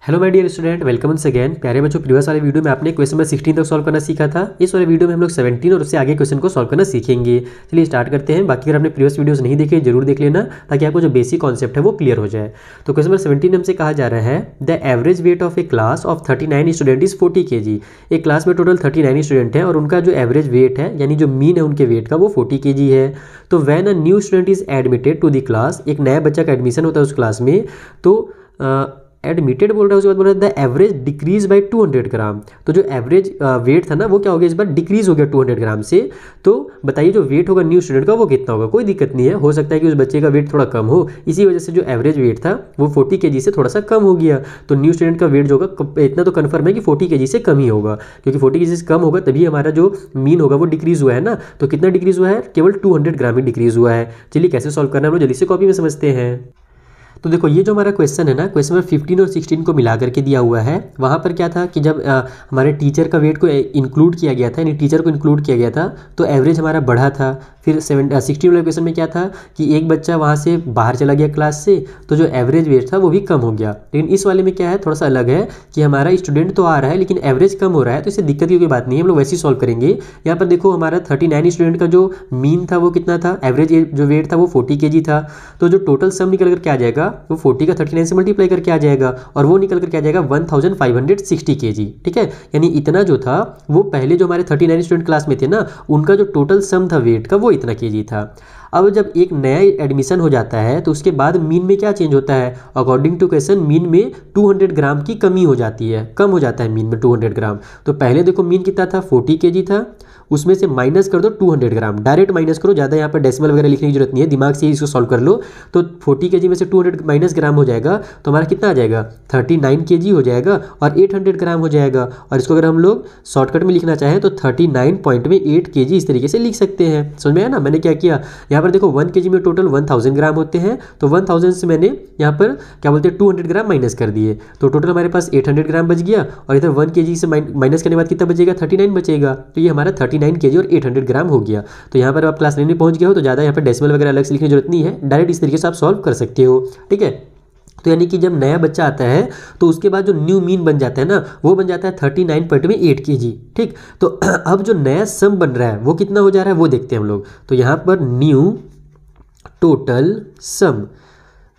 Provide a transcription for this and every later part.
Hello my dear student, welcome once again. प्यारे बच्चों, previous वाले वीडियो में आपने क्वेश्चन नंबर 16 तक सॉल्व करना सीखा था। इस वाले वीडियो में हम लोग 17 और उससे आगे क्वेश्चन को सॉल्व करना सीखेंगे। चलिए स्टार्ट करते हैं। बाकी अगर आपने प्रीवियस वीडियोस नहीं देखे जरूर देख लेना, ताकि आपको जो बेसिक कॉन्सेप्ट है वो क्लियर हो जाए। तो क्वेश्चन नंबर 17 हमसे कहा जा रहा है the average weight of A class of 39 student is 40 kg। एक क्लास में टोटल 39 स्टूडेंट हैं और उनका जो एवरेज वेट है यानी जो मीन है उनके वेट का वो 40 kg है। तो when a new student is admitted to the class, एक नया बच्चा का एडमिशन होता है उस क्लास में, तो एडमिटेड बोल रहा है, उसके बाद बोल रहा है द एवरेज डिक्रीज बाय 200 ग्राम। तो जो एवरेज वेट था ना वो क्या हो गया, इस बार डिक्रीज हो गया 200 ग्राम से। तो बताइए जो वेट होगा न्यू स्टूडेंट का वो कितना होगा। कोई दिक्कत नहीं है, हो सकता है कि उस बच्चे का वेट थोड़ा कम हो, इसी वजह से जो एवरेज वेट था वो 40 kg से थोड़ा सा कम हो गया। तो न्यू स्टूडेंट का वेट जो होगा इतना तो कन्फर्म है कि 40 kg से कम ही होगा, क्योंकि 40 kg से कम होगा तभी हमारा जो मीन होगा वो डिक्रीज हुआ है ना। तो कितना डिक्रीज हुआ है, केवल 200 ग्राम ही डिक्रीज हुआ है। चलिए कैसे सॉल्व करना है हम लोग जल्दी से कॉपी में समझते हैं। तो देखो ये जो हमारा क्वेश्चन है ना, क्वेश्चन नंबर 15 और 16 को मिला करके दिया हुआ है। वहाँ पर क्या था कि जब हमारे टीचर का वेट को इंक्लूड किया गया था, यानी टीचर को इंक्लूड किया गया था, तो एवरेज हमारा बढ़ा था। फिर 16 वाले क्वेश्चन में क्या था कि एक बच्चा वहाँ से बाहर चला गया क्लास से, तो जो एवरेज वेट था वो भी कम हो गया। लेकिन इस वाले में क्या है, थोड़ा सा अलग है कि हमारा स्टूडेंट तो आ रहा है लेकिन एवरेज कम हो रहा है, तो इससे दिक्कत की कोई बात नहीं है, हम लोग वैसे ही सॉल्व करेंगे। यहाँ पर देखो हमारा 39 स्टूडेंट का जो मीन था वो कितना था, एवरेज जो वेट था वो 40 kg था। तो जो टोटल सम निकल कर क्या आ जाएगा, वो 40 का 39 से मल्टीप्लाई करके आ जाएगा और वो निकल कर क्या आ जाएगा 1560 kg। ठीक है, यानी इतना जो था वो पहले जो हमारे 39 स्टूडेंट क्लास में थे ना, उनका जो टोटल सम था वेट का वो इतना kg था। अब जब एक नया एडमिशन हो जाता है तो उसके बाद मीन में क्या चेंज होता है, अकॉर्डिंग टू क्वेश्चन मीन में 200 ग्राम की कमी हो जाती है, कम हो जाता है मीन में 200 ग्राम। तो पहले देखो मीन कितना था, 40 kg था, उसमें से माइनस कर दो 200 ग्राम, डायरेक्ट माइनस करो, ज़्यादा यहाँ पर डेसिमल वगैरह लिखने की जरूरत नहीं है, दिमाग से ही इसको सॉल्व कर लो। तो 40 kg में से 200 माइनस ग्राम हो जाएगा तो हमारा कितना आ जाएगा, 39 kg हो जाएगा और 800 ग्राम हो जाएगा। और इसको अगर हम लोग शॉर्टकट में लिखना चाहें तो 39.8 kg इस तरीके से लिख सकते हैं। समझ में आया ना। मैंने क्या किया, यहाँ पर देखो 1 kg में टोटल 1000 ग्राम होते हैं, तो 1000 से मैंने यहाँ पर क्या बोलते हैं 200 ग्राम माइनस कर दिए, तो टोटल हमारे पास 800 ग्राम बच गया। और इधर 1 kg से माइनस करने के बाद कितना बचेगा, 39 बचेगा। तो ये हमारा 39 kg और 800 ग्राम हो गया। तो यहाँ पर आप क्लास 9 में पहुँच गए हो तो ज़्यादा यहाँ पर डेसिमल वगैरह अलग से लिखने की जरूरत नहीं है, डायरेक्ट इस तरीके से आप सॉल्व कर सकते हो। ठीक है, तो यानी कि जब नया बच्चा आता है तो उसके बाद जो न्यू मीन बन जाता है ना, वो बन जाता है 39.8 kg। ठीक, तो अब जो नया सम बन रहा है वो कितना हो जा रहा है वो देखते हैं हम लोग। तो यहाँ पर न्यू टोटल सम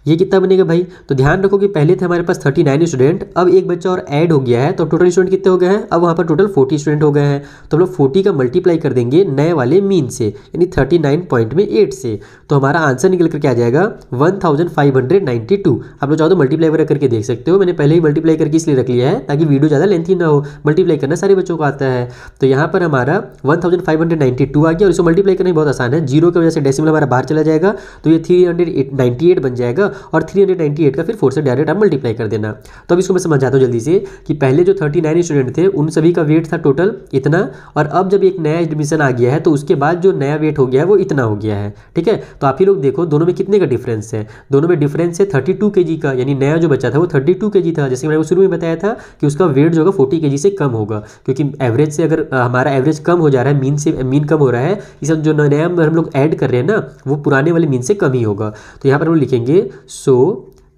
ये कितना बनेगा भाई, तो ध्यान रखो कि पहले थे हमारे पास 39 स्टूडेंट, अब एक बच्चा और ऐड हो गया है तो टोटल स्टूडेंट कितने हो गए हैं, अब वहाँ पर टोटल 40 स्टूडेंट हो गए हैं। तो हम लोग 40 का मल्टीप्लाई कर देंगे नए वाले मीन से, यानी 39.8 से, तो हमारा आंसर निकल कर क्या आ जाएगा 1592। आप लोग चाहो तो मल्टीप्लाई वगैरह करके देख सकते हो, मैंने पहले ही मल्टीप्लाई करके इसलिए रख लिया है ताकि वीडियो ज़्यादा लेंथी ना हो, मल्टीप्लाई करना सारे बच्चों को आता है। तो यहाँ पर हमारा 1592 आ गया और इसको मल्टीप्लाई करना बहुत आसान है, जीरो की वजह से डेसिमल हमारा बाहर चला जाएगा, तो ये 398 बन जाएगा और 398 का फिर 4 से डायरेक्ट आप मल्टीप्लाई कर देना। तो अब इसको मैं समझाता हूँ जल्दी से कि पहले जो 39 स्टूडेंट थे उन सभी का वेट था टोटल इतना, और अब जब एक नया एडमिशन आ गया है तो उसके बाद जो नया वेट हो गया है वो इतना हो गया है। ठीक है, तो आप ही लोग देखो दोनों में कितने का डिफरेंस है, दोनों में डिफरेंस है 32 kg का, यानी नया जो बच्चा था वो 32 kg था। जैसे मैंने शुरू में बताया था कि उसका वेट जो होगा 40 kg से कम होगा, क्योंकि एवरेज से अगर हमारा एवरेज कम हो जा रहा है, मीन से मीन कम हो रहा है, इस जो नया हम लोग ऐड कर रहे हैं ना वो पुराने वाले मीन से कम ही होगा। तो यहाँ पर हम लिखेंगे सो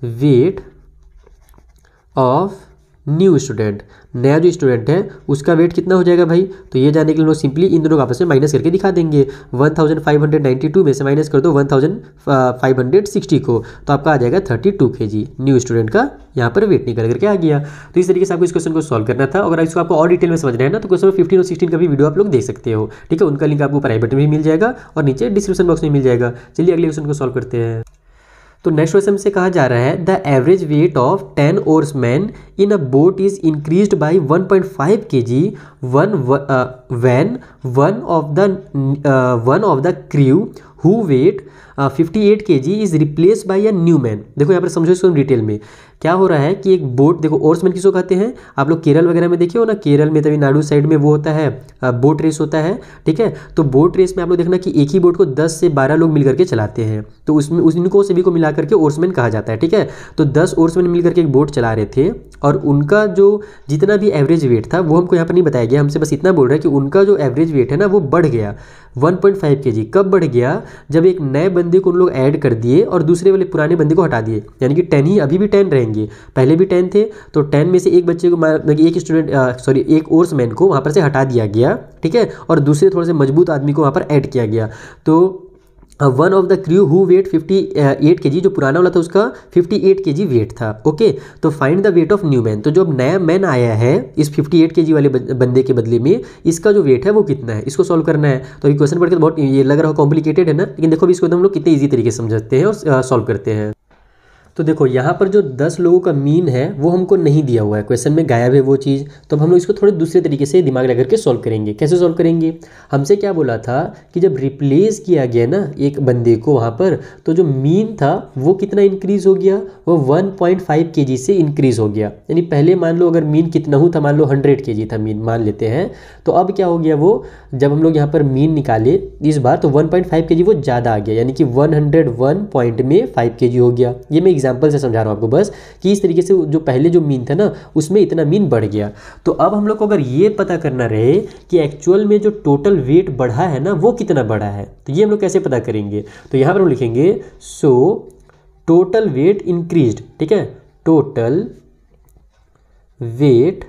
वेट ऑफ न्यू स्टूडेंट, नया जो स्टूडेंट है उसका वेट कितना हो जाएगा भाई, तो ये जानने के लिए लोग सिंपली इन दोनों को आपस में माइनस करके दिखा देंगे। 1592 में से माइनस कर दो 1560 को, तो आपका आ जाएगा 32 kg न्यू स्टूडेंट का यहाँ पर वेट निकल करके आ गया। तो इस तरीके से आपको इस क्वेश्चन को सॉल्व करना था। अगर इसको आपको और डिटेल में समझना है ना तो क्वेश्चन 15 और 16 का भी वीडियो आप लोग देख सकते हो। ठीक है, उनका लिंक आपको ऊपर आई बटन में मिल जाएगा और नीचे डिस्क्रिप्शन बॉक्स में मिल जाएगा। चलिए अगले क्वेश्चन को सॉल्व करते हैं। तो नेक्स्ट क्वेश्चन से कहा जा रहा है the average weight of 10 oarsmen in a boat is increased by 1.5 kg when one of the crew who weight 58 kg is replaced by a new man। देखो यहाँ पर समझो इसको डिटेल में क्या हो रहा है कि एक बोट, देखो ओर्समैन किसको कहते हैं, आप लोग केरल वगैरह में देखे हो ना, केरल में तमिलनाडु साइड में वो होता है बोट रेस होता है। ठीक है, तो बोट रेस में आप लोग देखना कि एक ही बोट को 10 से 12 लोग मिलकर के चलाते हैं, तो उसमें इनको सभी को मिला करके ओर्समैन कहा जाता है। ठीक है, तो 10 ओर्समैन मिलकर के एक बोट चला रहे थे और उनका जो जितना भी एवरेज वेट था वो हमको यहाँ पर नहीं बताया गया, हमसे बस इतना बोल रहा है कि उनका जो एवरेज वेट है ना वो बढ़ गया 1.5 kg कब बढ़ गया, जब एक नए बंदे को उन लोग ऐड कर दिए और दूसरे वाले पुराने बंदे को हटा दिए, यानी कि 10 ही अभी भी 10 रहेंगे, पहले भी 10 थे, तो 10 में से एक बच्चे को एक स्टूडेंट एक ओर्समैन को वहाँ पर से हटा दिया गया, ठीक है, और दूसरे थोड़े से मजबूत आदमी को वहाँ पर ऐड किया गया। तो one of the crew who weigh 58 kg, जो पुराना वाला था उसका 58 kg वेट था। ओके, तो find the weight of new man, तो जो अब नया मैन आया है इस 58 kg वाले बंदे के बदले में, इसका जो वेट है वो कितना है, इसको सॉल्व करना है। तो अभी क्वेश्चन पढ़ के बहुत ये लग रहा हो कॉम्प्लिकेटेड है ना, लेकिन देखो अभी इसको हम लोग कितने ईजी तरीके से समझते हैं और सॉल्व करते हैं। तो देखो यहाँ पर जो 10 लोगों का मीन है वो हमको नहीं दिया हुआ है, क्वेश्चन में गायब है वो चीज़, तो अब हम लोग इसको थोड़े दूसरे तरीके से दिमाग लगा करके सॉल्व करेंगे। कैसे सॉल्व करेंगे, हमसे क्या बोला था कि जब रिप्लेस किया गया ना एक बंदे को वहाँ पर, तो जो मीन था वो कितना इंक्रीज हो गया, वो 1.5 kg से इंक्रीज हो गया। यानी पहले मान लो अगर मीन कितना हो था, मान लो 100 kg था मीन मान लेते हैं, तो अब क्या हो गया वो, जब हम लोग यहाँ पर मीन निकाले इस बार तो 1.5 kg वो ज़्यादा आ गया, यानी कि 101 पॉइंट में 5 kg हो गया। ये मैं एग्जाम्पल से समझा रहा हूँ आपको बस, कि इस तरीके से जो पहले जो मीन था ना उसमें इतना मीन बढ़ गया। तो अब हम लोग को अगर ये पता करना रहे कि एक्चुअल में जो टोटल वेट बढ़ा है ना वो कितना बढ़ा है, तो ये हम लोग कैसे पता करेंगे, तो यहाँ पर हम लिखेंगे सो टोटल वेट इंक्रीज्ड, ठीक है, टोटल वेट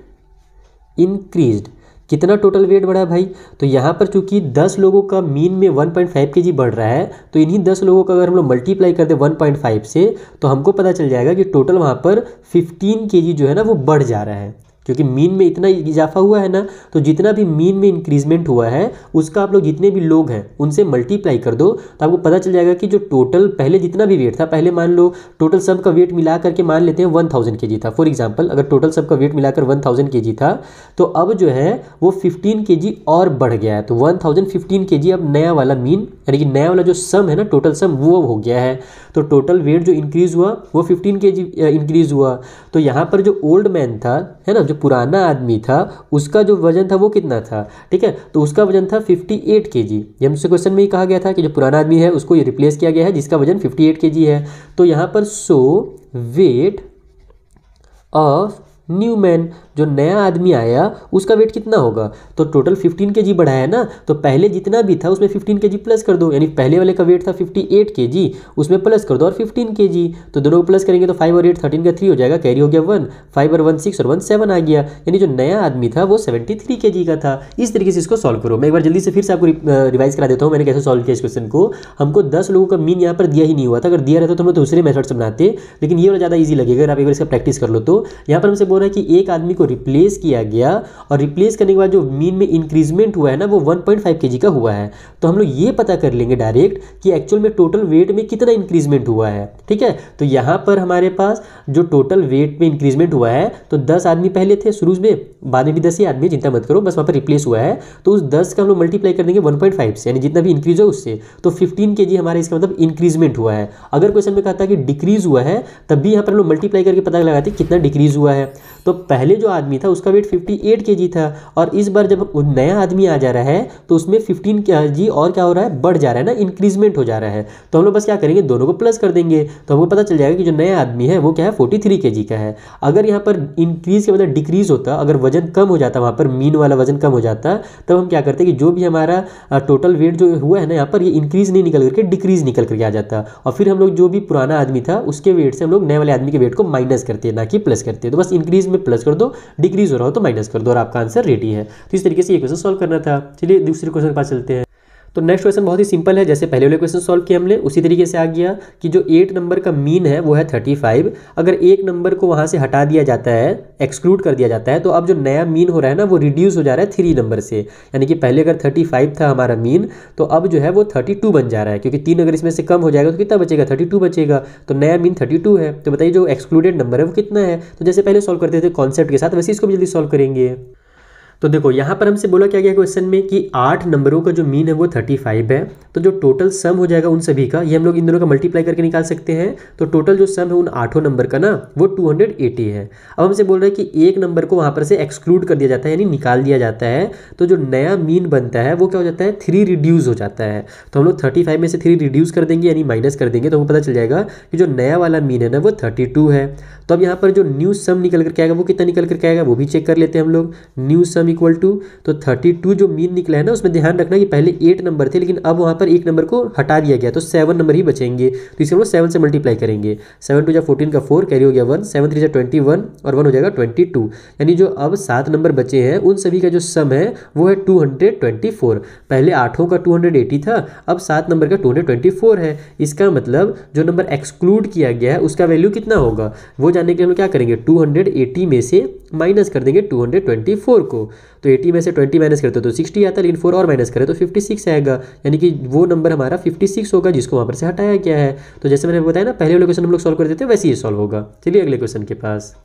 इंक्रीज्ड, कितना टोटल वेट बढ़ा है भाई, तो यहाँ पर चूंकि 10 लोगों का मीन में 1.5 kg बढ़ रहा है, तो इन्हीं 10 लोगों का अगर हम लोग मल्टीप्लाई कर दे 1.5 से, तो हमको पता चल जाएगा कि टोटल वहाँ पर 15 kg जो है ना वो बढ़ जा रहा है, क्योंकि मीन में इतना इजाफा हुआ है ना, तो जितना भी मीन में इंक्रीजमेंट हुआ है उसका आप लोग जितने भी लोग हैं उनसे मल्टीप्लाई कर दो, तो आपको पता चल जाएगा कि जो टोटल पहले जितना भी वेट था, पहले मान लो टोटल सबका वेट मिला करके मान लेते हैं 1000 kg था फॉर एग्जांपल, अगर टोटल सबका वेट मिलाकर 1000 kg था, तो अब जो है वो 15 kg और बढ़ गया है, तो 1015 kg अब नया वाला मीन, यानी कि नया वाला जो सम है ना, टोटल सम वो हो गया है। तो टोटल वेट जो इंक्रीज हुआ वो 15 kg इंक्रीज हुआ। तो यहाँ पर जो ओल्ड मैन था है ना, जो पुराना आदमी था, उसका जो वजन था वो कितना था, ठीक है, तो उसका वजन था 58 kg। ये हमसे क्वेश्चन में ही कहा गया था कि जो पुराना आदमी है उसको ये रिप्लेस किया गया है जिसका वजन 58 kg है। तो यहाँ पर सो वेट ऑफ न्यू मैन, जो नया आदमी आया उसका वेट कितना होगा, तो टोटल 15 kg बढ़ा है ना, तो पहले जितना भी था उसमें 15 kg प्लस कर दो, यानी पहले वाले का वेट था 58 kg, उसमें प्लस कर दो और 15 kg, तो दोनों को प्लस करेंगे तो 5 और 8 13 का 3 हो जाएगा, कैरी हो गया 1, 5 और 1 6 और 1 7 आ गया, यानी जो नया आदमी था वो 73 kg का था। इस तरीके से इसको सॉल्व करो। मैं एक बार जल्दी से फिर से आपको रिवाइज करा देता हूँ मैंने कैसे सॉल्व किया इस क्वेश्चन को। हमको 10 लोगों का मीन यहाँ पर दिया ही नहीं हुआ था, अगर दिया रहता तो हम लोग दूसरे मेथड से बनाते, लेकिन ये वाला ज़्यादा ईजी लगेगा अगर आप एक बार इसका प्रैक्टिस कर लो। तो यहाँ पर हमसे बोल रहा है कि एक आदमी को रिप्लेस किया गया और रिप्लेस करने के बाद जो मीन में इंक्रीजमेंट हुआ है ना वो 1.5 kg का हुआ है, तो हम लोग ये पता कर लेंगे डायरेक्ट कि एक्चुअल में टोटल वेट में कितना इंक्रीजमेंट हुआ है, ठीक है। तो यहाँ पर हमारे पास जो टोटल वेट में इंक्रीजमेंट हुआ है, तो 10 आदमी पहले थे शुरू में, बाद में भी 10 ही आदमी, चिंता मत करो, बस वहाँ पर रिप्लेस हुआ है, तो उस 10 का हम लोग मल्टीप्लाई कर देंगे 1.5 से, यानी जितना भी इंक्रीज हो उससे, तो 15 kg हमारा इसका मतलब इंक्रीजमेंट हुआ है। अगर क्वेश्चन में कहता है कि डिक्रीज हुआ है, तब भी यहाँ पर हम लोग मल्टीप्लाई करके पता लगाते कितना डिक्रीज हुआ है। तो पहले जो आदमी था उसका वेट 58 kg था, और इस बार जब नया आदमी आ जा रहा है तो उसमें 15 kg और क्या हो रहा है, बढ़ जा रहा है ना, इंक्रीजमेंट हो जा रहा है। तो हम लोग बस क्या करेंगे, दोनों को प्लस कर देंगे, तो हमको पता चल जाएगा कि जो नया आदमी है वो क्या है, 43 kg का है। अगर यहाँ पर इंक्रीज के मतलब डिक्रीज होता, अगर वजन कम हो जाता, वहाँ पर मीन वाला वजन कम हो जाता, तब हम क्या करते कि जो भी हमारा टोटल वेट जो हुआ है ना, यहाँ पर ये इंक्रीज नहीं निकल करके डिक्रीज निकल करके आ जाता, और फिर हम लोग जो भी पुराना आदमी था उसके वेट से हम लोग नए वाले आदमी के वेट को माइनस करते हैं, ना कि प्लस करते हैं। तो बस इंक्रीज में प्लस कर दो, डिक्रीज हो रहा हो तो माइनस कर दो, और आपका आंसर रेडी है। तो इस तरीके से ये क्वेश्चन सॉल्व करना था। चलिए दूसरे क्वेश्चन के पास चलते हैं। तो नेक्स्ट क्वेश्चन बहुत ही सिंपल है, जैसे पहले वाले क्वेश्चन सॉल्व किया हमने उसी तरीके से आ गया कि जो 8 नंबर का मीन है वो है 35। अगर एक नंबर को वहाँ से हटा दिया जाता है, एक्सक्लूड कर दिया जाता है, तो अब जो नया मीन हो रहा है ना वो रिड्यूस हो जा रहा है 3 नंबर से, यानी कि पहले अगर 35 था हमारा मीन, तो अब जो है वो 32 बन जा रहा है, क्योंकि 3 अगर इसमें से कम हो जाएगा तो कितना बचेगा, 32 बचेगा। तो नया मीन 32 है। तो बताइए जो एक्सक्लूडेड नंबर है वो कितना है। तो जैसे पहले सॉल्व करते थे कॉन्सेप्ट के साथ, वैसे इसको भी जल्दी सॉल्व करेंगे। तो देखो यहाँ पर हमसे बोला क्या गया क्वेश्चन में कि 8 नंबरों का जो मीन है वो 35 है, तो जो टोटल सम हो जाएगा उन सभी का, ये हम लोग इन दोनों का मल्टीप्लाई करके निकाल सकते हैं। तो टोटल जो सम है उन 8 नंबर का ना वो 280 है। अब हमसे बोल रहा है कि एक नंबर को वहाँ पर से एक्सक्लूड कर दिया जाता है, यानी निकाल दिया जाता है, तो जो नया मीन बनता है वो क्या हो जाता है, 3 रिड्यूस हो जाता है। तो हम लोग 35 में से 3 रिड्यूस कर देंगे, यानी माइनस कर देंगे, तो हमको पता चल जाएगा कि जो नया वाला मीन है ना वो 32 है। तो अब यहाँ पर जो न्यू सम निकल कर के आएगा वो कितना निकल कर के आएगा वो भी चेक कर लेते हैं हम लोग। New sum sum equal to, तो 32 जो मीन निकला है ना उसमें ध्यान रखना कि पहले 8 नंबर थे लेकिन अब वहाँ पर एक नंबर को हटा दिया गया तो 7 नंबर ही बचेंगे, तो इसे हम लोग 7 से मल्टीप्लाई करेंगे। 7 टू जा 14 का 4 कैरी हो गया 1, 7 3 जा 21 और 1 हो जाएगा 22, यानी जो अब 7 नंबर बचे हैं उन सभी का जो सम है वो है 224। पहले 8 का 280 था, अब 7 नंबर का 224 है। इसका मतलब जो नंबर एक्सक्लूड किया गया है उसका वैल्यू कितना होगा वो जानने के लिए हम क्या करेंगे, 280 में से माइनस कर देंगे 224 को, तो 80 में से 20 माइनस करते तो 60 आता है, लेकिन 4 और माइनस करें तो 56 आएगा, यानी कि वो नंबर हमारा 56 होगा जिसको वहाँ पर से हटाया गया है। तो जैसे मैंने बताया ना पहले वाले क्वेश्चन हम लोग सॉल्व कर देते हैं वैसे ही सॉल्व होगा। चलिए अगले क्वेश्चन के पास।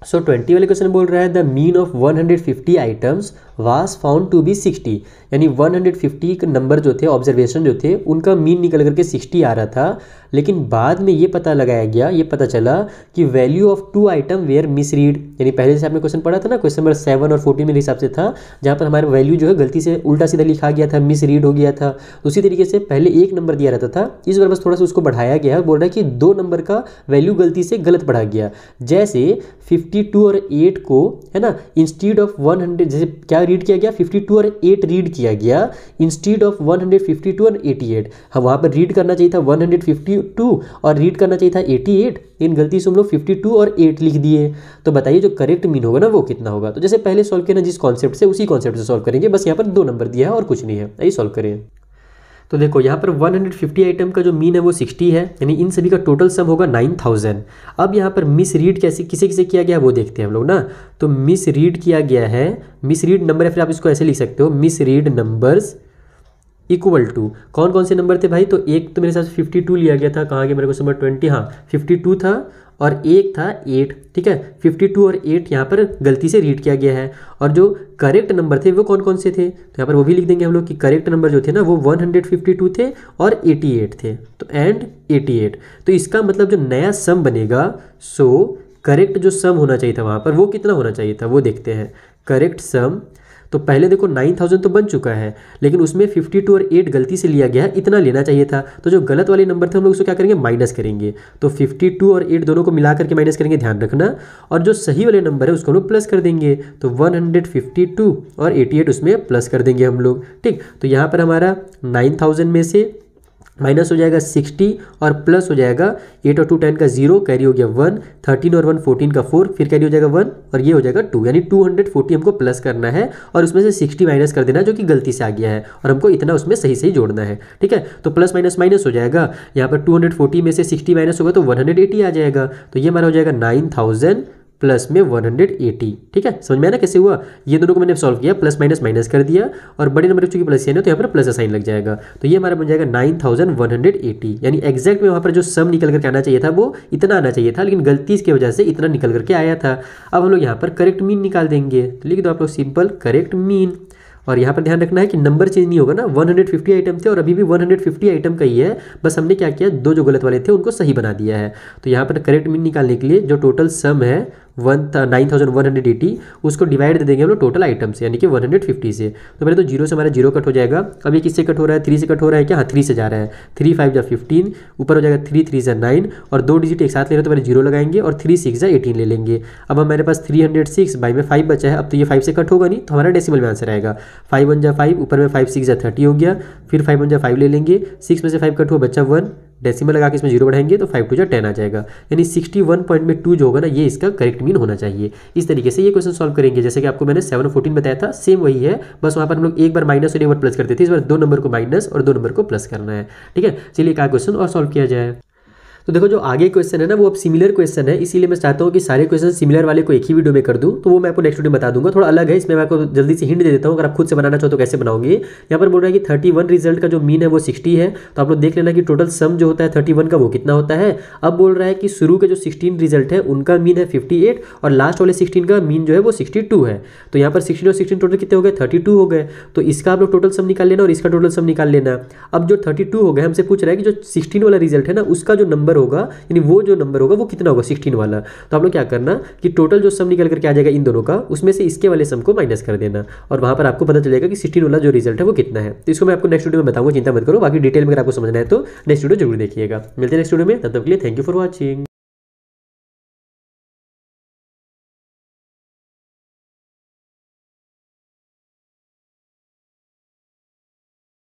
20 वाले क्वेश्चन बोल रहा है the mean of 150 items was found to be 60, यानी 150 नंबर जो थे ऑब्जर्वेशन जो थे उनका मीन निकल करके 60 आ रहा था, लेकिन बाद में ये पता लगाया गया, ये पता चला कि value of 2 item were misread, यानी पहले जैसे आपने क्वेश्चन पढ़ा था ना क्वेश्चन नंबर 7 और 14 मेरे हिसाब से था जहाँ पर हमारा वैल्यू जो है गलती से उल्टा सीधा लिखा गया था, मिसरीड हो गया था। उसी तरीके से पहले एक नंबर दिया रहता था, इस बार बस थोड़ा सा उसको बढ़ाया गया है, बोल रहा है कि 2 नंबर का वैल्यू गलती से गलत पढ़ा गया। जैसे 52 और 8 को है ना इंस्टीड ऑफ 100, जैसे क्या रीड किया गया 52 और 8 रीड किया गया इंस्टीड ऑफ 152 और 88। हम वहाँ पर रीड करना चाहिए था 152 और रीड करना चाहिए था 88, इन गलती से हम लोग 52 और 8 लिख दिए। तो बताइए जो करेक्ट मीन होगा ना वो कितना होगा। तो जैसे पहले सॉल्व किया ना जिस कॉन्सेप्ट से उसी कॉन्सेप्ट से सॉल्व करेंगे, बस यहाँ पर 2 नंबर दिया है और कुछ नहीं है, यही सॉल्व करें। तो देखो यहाँ पर 150 आइटम का जो मीन है वो 60 है, यानी इन सभी का टोटल सम होगा 9000। अब यहाँ पर मिस रीड कैसे किसे किसे किया गया है वो देखते हैं हम लोग ना। तो मिस रीड किया गया है, मिस रीड नंबर या फिर आप इसको ऐसे लिख सकते हो misread numbers equal to, कौन कौन से नंबर थे भाई, तो एक तो मेरे साथ 52 लिया गया था, कहाँ गया मेरे को नंबर 20, हाँ 52 था और एक था 8, ठीक है 52 और 8 यहाँ पर गलती से रीड किया गया है। और जो करेक्ट नंबर थे वो कौन कौन से थे, तो यहाँ पर वो भी लिख देंगे हम लोग कि करेक्ट नंबर जो थे ना वो 152 थे और 88 थे, तो एंड 88। तो इसका मतलब जो नया सम बनेगा सो करेक्ट जो सम होना चाहिए था वहाँ पर वो कितना होना चाहिए था वो देखते हैं। करेक्ट सम तो पहले देखो 9000 तो बन चुका है, लेकिन उसमें 52 और 8 गलती से लिया गया है, इतना लेना चाहिए था। तो जो गलत वाले नंबर थे हम लोग उसको क्या करेंगे माइनस करेंगे, तो 52 और 8 दोनों को मिला करके माइनस करेंगे, ध्यान रखना। और जो सही वाले नंबर है उसको हम लोग प्लस कर देंगे, तो 152 और 88 उसमें प्लस कर देंगे हम लोग, ठीक। तो यहाँ पर हमारा 9000 में से माइनस हो जाएगा 60 और प्लस हो जाएगा 8 और 2 10 का 0, कैरी हो गया 1, 13 और 1 14 का 4, फिर कैरी हो जाएगा 1 और ये हो जाएगा 2, यानी 240 हमको प्लस करना है और उसमें से 60 माइनस कर देना है जो कि गलती से आ गया है और हमको इतना उसमें सही सही जोड़ना है, ठीक है। तो प्लस माइनस माइनस हो जाएगा, यहाँ पर 240 में से 60 माइनस होगा तो 180 आ जाएगा, तो ये हमारा हो जाएगा 9000 प्लस में 180, ठीक है। समझ में आया ना कैसे हुआ, ये दोनों को मैंने सॉल्व किया, प्लस माइनस माइनस कर दिया और बड़े नंबर चूंकि प्लस है तो यहाँ पर प्लस का साइन लग जाएगा, तो ये हमारा बन जाएगा 9180, यानी एग्जैक्ट में वहाँ पर जो सम निकल करके आना चाहिए था वो इतना आना चाहिए था, लेकिन गलती की वजह से इतना निकल करके आया था। अब हम लोग यहाँ पर करेक्ट मीन निकाल देंगे, तो लिख दो आप लोग सिंपल करेक्ट मीन। और यहाँ पर ध्यान रखना है कि नंबर चेंज नहीं होगा ना, 150 आइटम थे और अभी भी 150 आइटम का ही है, बस हमने क्या किया 2 जो गलत वाले थे उनको सही बना दिया है। तो यहाँ पर करेक्ट मीन निकालने के लिए जो टोटल सम है 9180 उसको डिवाइड दे देंगे हम लोग टोटल आइटम से, यानी कि 150 से। तो पहले तो 0 से हमारा 0 कट हो जाएगा, अब ये किससे कट हो रहा है 3 से कट हो रहा है क्या, हाँ 3 से जा रहा है, 3 5 जा 15, ऊपर हो जाएगा 3 3 जा 9 और 2 डिजिट एक साथ ले रहे तो पहले 0 लगाएंगे और 3 6 जा 18 ले लेंगे। अब हमारे पास 306 बाई में 5 बचा है, अब तो ये 5 से कट होगा नहीं तो हमारा डेसिमल में आंसर आएगा, 5 1 जा 5, ऊपर में 5 6 जा 30 हो गया, फिर 5 1 जा 5 ले लेंगे, 6 में से 5 कट हुआ बच्चा 1, डेसिमल लगा के इसमें 0 बढ़ाएंगे तो 5 2 जा 10 आ जाएगा, यानी 61 पॉइंट में 2 जो होगा ना ये इसका करेक्ट मीन होना चाहिए। इस तरीके से ये क्वेश्चन सॉल्व करेंगे, जैसे कि आपको मैंने 7 और 14 बताया था सेम वही है, बस वहाँ पर हम लोग एक बार माइनस और एक बार प्लस करते थे, इस बार 2 नंबर को माइनस और 2 नंबर को प्लस करना है, ठीक है। चलिए एक क्वेश्चन और सॉल्व किया जाए। तो देखो जो आगे क्वेश्चन है ना वो अब सिमिलर क्वेश्चन है, इसीलिए मैं चाहता हूँ कि सारे क्वेश्चन सिमिलर वाले को एक ही वीडियो में कर दूँ, तो वो मैं आपको नेक्स्ट वीडियो में बता दूंगा। थोड़ा अलग है, इसमें मैं आपको जल्दी से हिंट दे देता हूँ, अगर आप खुद से बनाना चाहो तो कैसे बनाओगे। यहाँ पर बोल रहा है कि 31 रिजल्ट का जो मीन है वो 60 है, तो आप लोग देख लेना कि टोटल सम जो होता है 31 का वो कितना होता है। अब बोल रहा है कि शुरू के जो 16 रिजल्ट है उनका मीन है 58 और लास्ट वाले 16 का मीन जो है वो 62 है, तो यहाँ पर 16 और 16 टोटल कितने हो गए 32 हो गए, तो इसका आप लोग टोटल सम निकाल लेना और इसका टोटल सम निकाल लेना। अब जो 32 हो गए हमसे पूछ रहा है कि जो 16 वाला रिजल्ट है ना उसका जो नंबर होगा, यानी वो जो नंबर होगा वो कितना होगा 16 वाला, तो आप लोग क्या करना कि टोटल जो सम निकल करके आ जाएगा इन दोनों का उसमें से इसके वाले सम को माइनस कर देना और वहां पर आपको पता चलेगा कि 16 वाला जो रिजल्ट है वो कितना है। तो इसको मैं आपको नेक्स्ट वीडियो में बताऊंगा, चिंता मत करो, बाकी डिटेल में अगर आपको समझना है तो नेक्स्ट वीडियो जरूर देखिएगा। मिलते हैं नेक्स्ट वीडियो में, तब तक के लिए थैंक यू फॉर वॉचिंग।